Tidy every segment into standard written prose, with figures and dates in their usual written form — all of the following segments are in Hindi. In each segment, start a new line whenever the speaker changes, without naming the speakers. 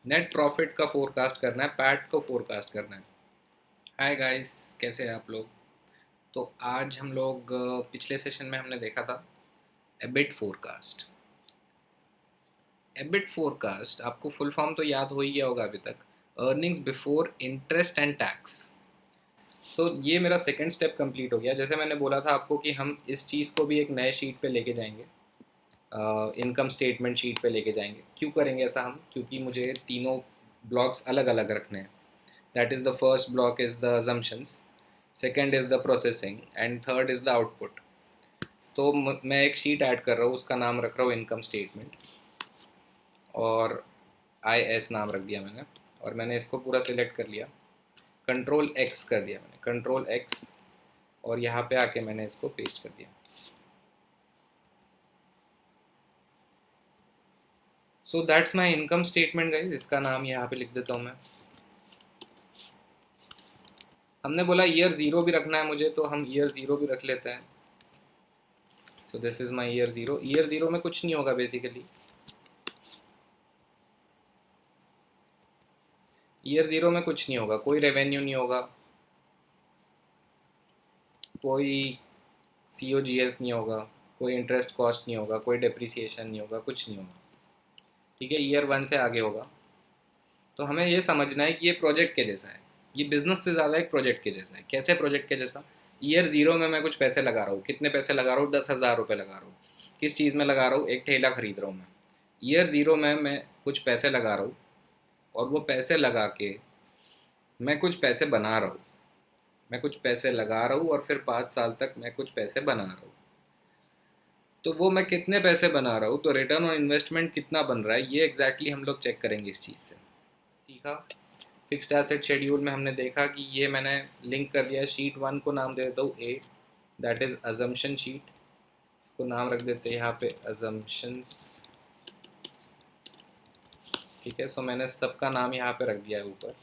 नेट प्रॉफिट का फोरकास्ट करना है, पैट को फोरकास्ट करना है। हाय गाइस, कैसे हैं आप लोग? तो आज हम लोग पिछले सेशन में हमने देखा था एबिट फोरकास्ट। एबिट फोरकास्ट आपको फुल फॉर्म तो याद हो ही गया होगा अभी तक, earnings before interest and tax. So ये मेरा सेकंड स्टेप कंप्लीट हो गया। जैसे मैंने बोला था आपको कि हम इस चीज़ को भी एक नए शीट पे लेके जाएंगे, इनकम स्टेटमेंट शीट पे लेके जाएंगे। क्यों करेंगे ऐसा हम? क्योंकि मुझे तीनों ब्लॉक्स अलग अलग रखने हैं। That is the first block is the assumptions, second is the processing and third is the output। तो मैं एक शीट ऐड कर रहा हूँ, उसका नाम रख रहा हूँ इनकम स्टेटमेंट, और आई एस नाम रख दिया मैंने। और मैंने इसको पूरा सिलेक्ट कर लिया, कंट्रोल एक्स कर दिया मैंने, कंट्रोल एक्स, और यहाँ पे आके मैंने इसको पेस्ट कर दिया। So that's my income statement guys. इसका नाम यहाँ पे लिख देता हूँ मैं। हमने बोला ईयर ज़ीरो भी रखना है मुझे, तो हम ईयर ज़ीरो भी रख लेते हैं। So this is my year zero. Year zero में कुछ नहीं होगा बेसिकली। ईयर ज़ीरो में कुछ नहीं होगा, कोई रेवेन्यू नहीं होगा, कोई सी ओ जी एस नहीं होगा, कोई इंटरेस्ट कॉस्ट नहीं होगा, कोई डिप्रिसिएशन नहीं होगा, कुछ नहीं होगा। ठीक है, ईयर वन से आगे होगा। तो हमें ये समझना है कि ये प्रोजेक्ट के जैसा है, ये बिजनेस से ज़्यादा एक प्रोजेक्ट के जैसा है। कैसे प्रोजेक्ट के जैसा? ईयर ज़ीरो में मैं कुछ पैसे लगा रहा हूँ। कितने पैसे लगा रहा हूँ? 10,000 रुपये लगा रहा हूँ। किस चीज़ में लगा रहा हूँ? एक ठेला खरीद रहा हूँ मैं। ईयर ज़ीरो में मैं कुछ पैसे लगा रहा हूँ, और वो पैसे लगा के मैं कुछ पैसे बना रहा हूँ। मैं कुछ पैसे लगा रहा हूँ और फिर 5 साल तक मैं कुछ पैसे बना रहा हूँ। तो वो मैं कितने पैसे बना रहा हूँ, तो रिटर्न ऑन इन्वेस्टमेंट कितना बन रहा है, ये एग्जैक्टली हम लोग चेक करेंगे इस चीज़ से। सीखा? फिक्स्ड एसेट शेड्यूल में हमने देखा कि ये मैंने लिंक कर दिया। शीट वन को नाम दे देता हूँ ए, दैट इज़ अजम्पशन शीट। इसको नाम रख देते हैं यहाँ पे अजम्पशंस। ठीक है, सो मैंने सबका नाम यहाँ पे रख दिया है ऊपर।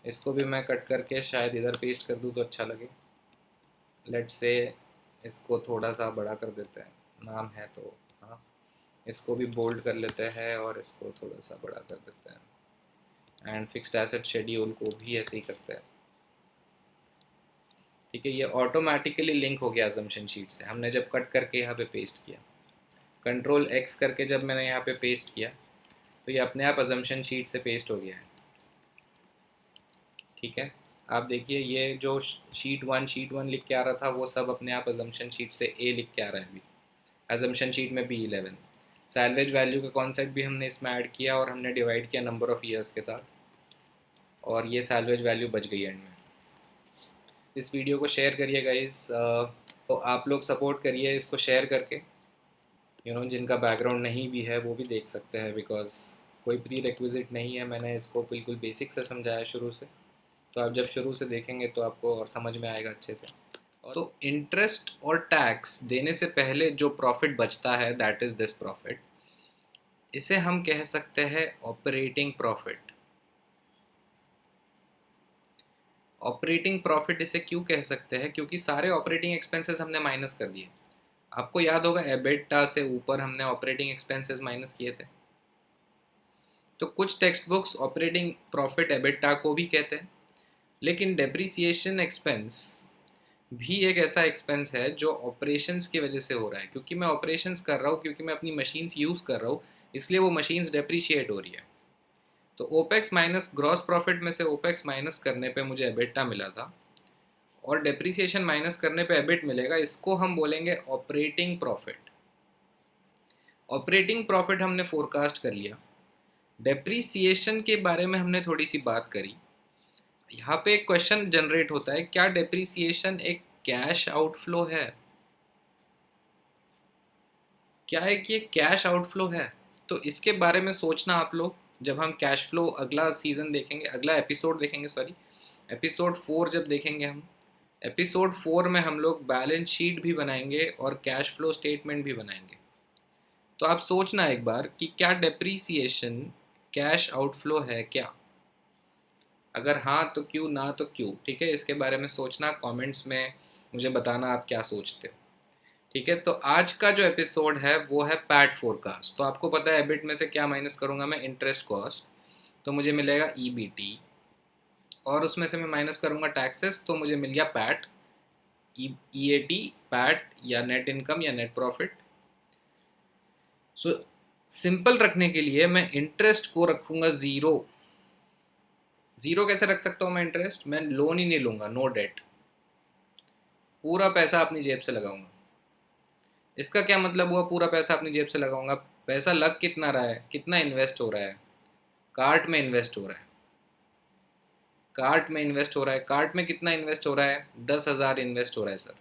इसको भी मैं कट करके शायद इधर पेस्ट कर दूँ तो अच्छा लगे। लेट्स से इसको थोड़ा सा बड़ा कर देते हैं, नाम है तो। हाँ, इसको भी बोल्ड कर लेते हैं और इसको थोड़ा सा बड़ा कर देते हैं। एंड फिक्स्ड एसेट शेड्यूल को भी ऐसे ही करते हैं। ठीक है, ये ऑटोमेटिकली लिंक हो गया अजम्पशन शीट से, हमने जब कट करके यहाँ पे पेस्ट किया। कंट्रोल एक्स करके जब मैंने यहाँ पे पेस्ट किया, तो ये अपने आप अजम्पशन शीट से पेस्ट हो गया है। ठीक है, आप देखिए ये जो शीट वन लिख के आ रहा था, वो सब अपने आप अजम्पशन शीट से ए लिख के आ रहा है अभी। अजम्पशन शीट में B11 सैलवेज वैल्यू का कॉन्सेप्ट भी हमने इसमें ऐड किया, और हमने डिवाइड किया नंबर ऑफ़ ईयर्स के साथ, और ये सैलवेज वैल्यू बच गई एंड में। इस वीडियो को शेयर करिए गाइस। तो आप लोग सपोर्ट करिए इसको शेयर करके। जिनका बैकग्राउंड नहीं भी है वो भी देख सकते हैं, बिकॉज कोई प्री रिक्विजिट नहीं है। मैंने इसको बिल्कुल बेसिक से समझाया शुरू से, तो आप जब शुरू से देखेंगे तो आपको और समझ में आएगा अच्छे से। तो इंटरेस्ट और टैक्स देने से पहले जो प्रॉफिट बचता है, दैट इज़ दिस प्रॉफिट। इसे हम कह सकते हैं ऑपरेटिंग प्रॉफिट। ऑपरेटिंग प्रॉफिट इसे क्यों कह सकते हैं? क्योंकि सारे ऑपरेटिंग एक्सपेंसेस हमने माइनस कर दिए। आपको याद होगा एबिटा से ऊपर हमने ऑपरेटिंग एक्सपेंसेस माइनस किए थे। तो कुछ text books operating profit EBITDA को भी कहते हैं, लेकिन डेप्रिसिएशन एक्सपेंस भी एक ऐसा एक्सपेंस है जो ऑपरेशंस की वजह से हो रहा है। क्योंकि मैं ऑपरेशंस कर रहा हूँ, क्योंकि मैं अपनी मशीन्स यूज़ कर रहा हूँ, इसलिए वो मशीन्स डेप्रिशिएट हो रही है। तो ओपेक्स माइनस ग्रॉस प्रॉफिट में से ओपेक्स माइनस करने पे मुझे एबिटा मिला था, और डेप्रिसिएशन माइनस करने पे एबिट मिलेगा। इसको हम बोलेंगे ऑपरेटिंग प्रॉफिट। ऑपरेटिंग प्रॉफिट हमने फोरकास्ट कर लिया। डेप्रिसिएशन के बारे में हमने थोड़ी सी बात करी। यहाँ पे एक क्वेश्चन जनरेट होता है, क्या डेप्रिसिएशन एक कैश आउटफ्लो है? क्या है कि ये कैश आउटफ्लो है? तो इसके बारे में सोचना आप लोग, जब हम कैश फ्लो अगला सीज़न देखेंगे, अगला एपिसोड देखेंगे, सॉरी एपिसोड 4 जब देखेंगे हम, एपिसोड 4 में हम लोग बैलेंस शीट भी बनाएंगे और कैश फ्लो स्टेटमेंट भी बनाएंगे। तो आप सोचना एक बार कि क्या डेप्रीसिएशन कैश आउटफ्लो है क्या? अगर हाँ तो क्यों, ना तो क्यों? ठीक है, इसके बारे में सोचना, कमेंट्स में मुझे बताना आप क्या सोचते हो। ठीक है, तो आज का जो एपिसोड है वो है पैट फोरकास्ट। तो आपको पता है एबिट में से क्या माइनस करूंगा मैं? Interest cost. तो मुझे मिलेगा ईबीटी, और उसमें से मैं माइनस करूँगा टैक्सेस, तो मुझे मिल गया पैट, ईएटी, पैट या नेट इनकम या नेट प्रॉफिट। सो सिंपल रखने के लिए मैं इंटरेस्ट को रखूँगा ज़ीरो। ज़ीरो कैसे रख सकता हूँ मैं इंटरेस्ट? मैं लोन ही नहीं लूँगा, नो डेट, पूरा पैसा अपनी जेब से लगाऊंगा। इसका क्या मतलब हुआ पूरा पैसा अपनी जेब से लगाऊंगा? पैसा लग कितना रहा है, कितना इन्वेस्ट हो रहा है? कार्ट में इन्वेस्ट हो रहा है, कार्ट में इन्वेस्ट हो रहा है। कार्ट में कितना इन्वेस्ट हो रहा है? 10,000 इन्वेस्ट हो रहा है सर।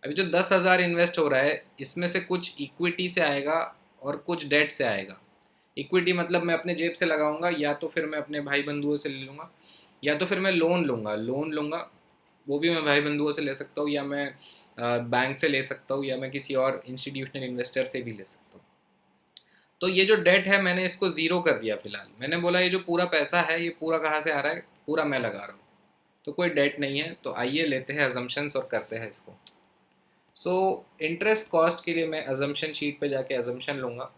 अभी जो 10,000 इन्वेस्ट हो रहा है, इसमें से कुछ इक्विटी से आएगा और कुछ डेट से आएगा। इक्विटी मतलब मैं अपने जेब से लगाऊंगा, या तो फिर मैं अपने भाई बंधुओं से ले लूँगा, या तो फिर मैं लोन लूँगा, वो भी मैं भाई बंधुओं से ले सकता हूँ, या मैं बैंक से ले सकता हूँ, या मैं किसी और इंस्टीट्यूशनल इन्वेस्टर से भी ले सकता हूँ। तो ये जो डेट है मैंने इसको ज़ीरो कर दिया फिलहाल। मैंने बोला ये जो पूरा पैसा है ये पूरा कहाँ से आ रहा है? पूरा मैं लगा रहा हूँ, तो कोई डेट नहीं है। तो आइए लेते हैं अजम्पशंस और करते हैं इसको। सो इंटरेस्ट कॉस्ट के लिए मैं अजम्पशन शीट पे जाके अजम्पशन लूँगा।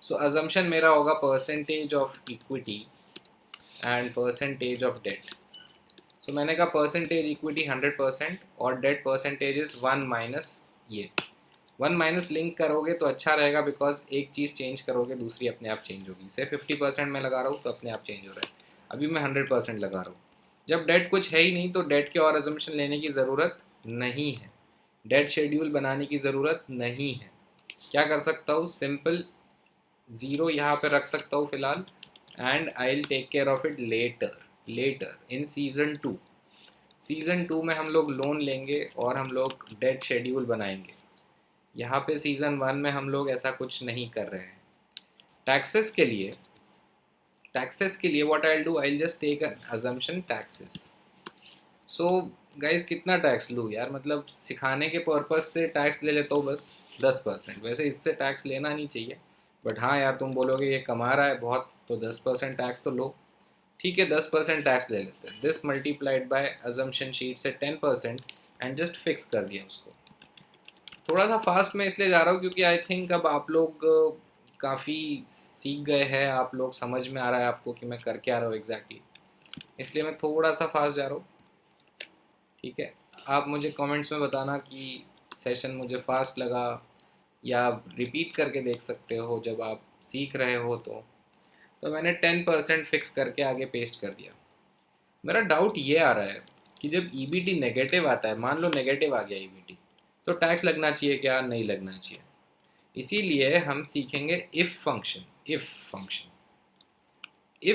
सो अजम्पशन मेरा होगा percentage of equity and percentage of debt. So मैंने कहा परसेंटेज इक्विटी 100% और डेट परसेंटेज इज़ 1 माइनस ये 1 माइनस लिंक करोगे तो अच्छा रहेगा, बिकॉज एक चीज़ चेंज करोगे दूसरी अपने आप चेंज होगी। से 50% मैं लगा रहा हूँ तो अपने आप चेंज हो रहा है, अभी मैं 100% लगा रहा हूँ। जब डेट कुछ है ही नहीं तो डेट के और अजम्पशन लेने की ज़रूरत नहीं है, डेट शेड्यूल बनाने की ज़रूरत नहीं है। क्या कर सकता हूँ? सिंपल ज़ीरो यहाँ पे रख सकता हूँ फ़िलहाल, and I will take care of it later in season 2 में हम लोग लोन लेंगे और हम लोग डेट शेड्यूल बनाएंगे। यहाँ पे सीज़न 1 में हम लोग ऐसा कुछ नहीं कर रहे हैं। टैक्सेस के लिए what I will do, I will just take an assumption taxes. So guys कितना टैक्स लूँ यार? मतलब सिखाने के पर्पज़ से टैक्स ले लेता हूँ बस 10%। वैसे इससे टैक्स लेना नहीं चाहिए, बट हाँ यार तुम बोलोगे ये कमा रहा है बहुत तो 10% टैक्स तो लो। ठीक है 10% टैक्स ले लेते हैं। This multiplied by assumption sheet से 10% एंड जस्ट फिक्स कर दिया उसको। थोड़ा सा फास्ट में इसलिए जा रहा हूँ क्योंकि आई थिंक अब आप लोग काफ़ी सीख गए हैं, आप लोग समझ में आ रहा है आपको कि मैं कर क्या रहा हूँ एग्जैक्टली, इसलिए मैं थोड़ा सा फास्ट जा रहा हूँ। ठीक है, आप मुझे कमेंट्स में बताना कि सेशन मुझे फास्ट लगा, या रिपीट करके देख सकते हो जब आप सीख रहे हो। तो मैंने 10% फिक्स करके आगे पेस्ट कर दिया। मेरा डाउट ये आ रहा है कि जब ईबीटी नेगेटिव आता है, मान लो नेगेटिव आ गया ईबीटी, तो टैक्स लगना चाहिए क्या? नहीं लगना चाहिए। इसीलिए हम सीखेंगे इफ़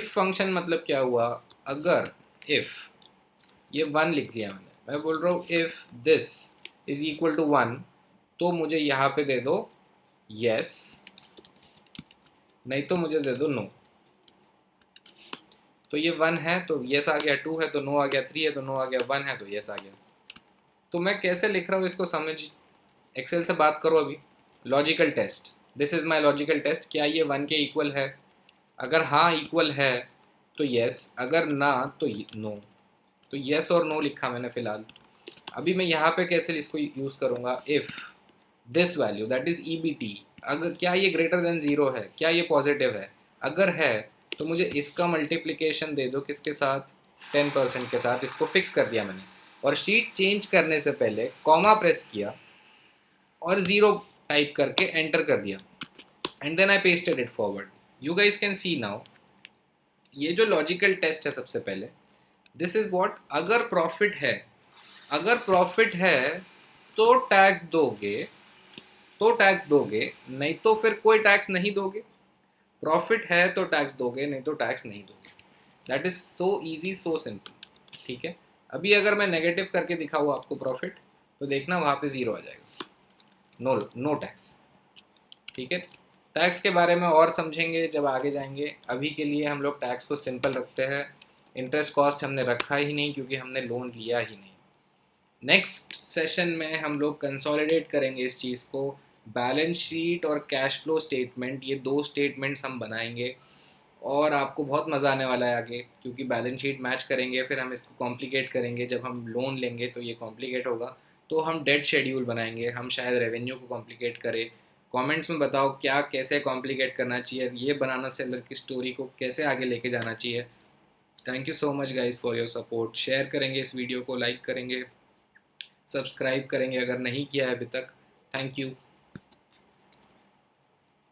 फंक्शन मतलब क्या हुआ? अगर इफ़ ये 1 लिख लिया मैं बोल रहा हूँ if this is equal to 1, तो मुझे यहाँ पे दे दो यस, नहीं तो मुझे दे दो नो। तो ये 1 है तो यस आ गया, 2 है तो नो आ गया, 3 है तो नो आ गया, 1 है तो यस आ गया। तो मैं कैसे लिख रहा हूँ इसको समझ, एक्सेल से बात करो अभी। Logical test, this is my logical test. क्या ये 1 के इक्वल है? अगर हाँ इक्वल है तो यस, अगर ना तो नो। तो यस और नो लिखा मैंने फ़िलहाल। अभी मैं यहाँ पे कैसे इसको यूज़ करूँगा? If this value that is EBT, अगर क्या ये ग्रेटर देन ज़ीरो है, क्या ये पॉजिटिव है? अगर है तो मुझे इसका मल्टीप्लिकेशन दे दो किसके साथ? 10% के साथ। इसको फिक्स कर दिया मैंने, और शीट चेंज करने से पहले कॉमा प्रेस किया और ज़ीरो टाइप करके एंटर कर दिया, and then I pasted it forward. You guys can see now, ये जो लॉजिकल टेस्ट है सबसे पहले, दिस इज व्हाट, अगर प्रॉफिट है तो टैक्स दोगे, नहीं तो फिर कोई टैक्स नहीं दोगे। प्रॉफिट है तो टैक्स दोगे, नहीं तो टैक्स नहीं दोगे। That is so easy, so simple. ठीक है, अभी अगर मैं नेगेटिव करके दिखाऊँ आपको प्रॉफिट, तो देखना वहाँ पे ज़ीरो आ जाएगा, नो टैक्स। ठीक है, टैक्स के बारे में और समझेंगे जब आगे जाएंगे। अभी के लिए हम लोग टैक्स को सिंपल रखते हैं। इंटरेस्ट कॉस्ट हमने रखा ही नहीं क्योंकि हमने लोन लिया ही नहीं। नेक्स्ट सेशन में हम लोग कंसोलिडेट करेंगे इस चीज़ को। बैलेंस शीट और कैश फ्लो स्टेटमेंट, ये दो स्टेटमेंट्स हम बनाएंगे, और आपको बहुत मज़ा आने वाला है आगे, क्योंकि बैलेंस शीट मैच करेंगे, फिर हम इसको कॉम्प्लिकेट करेंगे। जब हम लोन लेंगे तो ये कॉम्प्लिकेट होगा, तो हम डेट शेड्यूल बनाएंगे। हम शायद रेवेन्यू को कॉम्प्लिकेट करें, कमेंट्स में बताओ क्या कैसे कॉम्प्लिकेट करना चाहिए, ये बनाना सेलर की स्टोरी को कैसे आगे लेके जाना चाहिए। Thank you so much guys for your support. Share करेंगे इस वीडियो को, लाइक करेंगे, सब्सक्राइब करेंगे अगर नहीं किया है अभी तक। Thank you.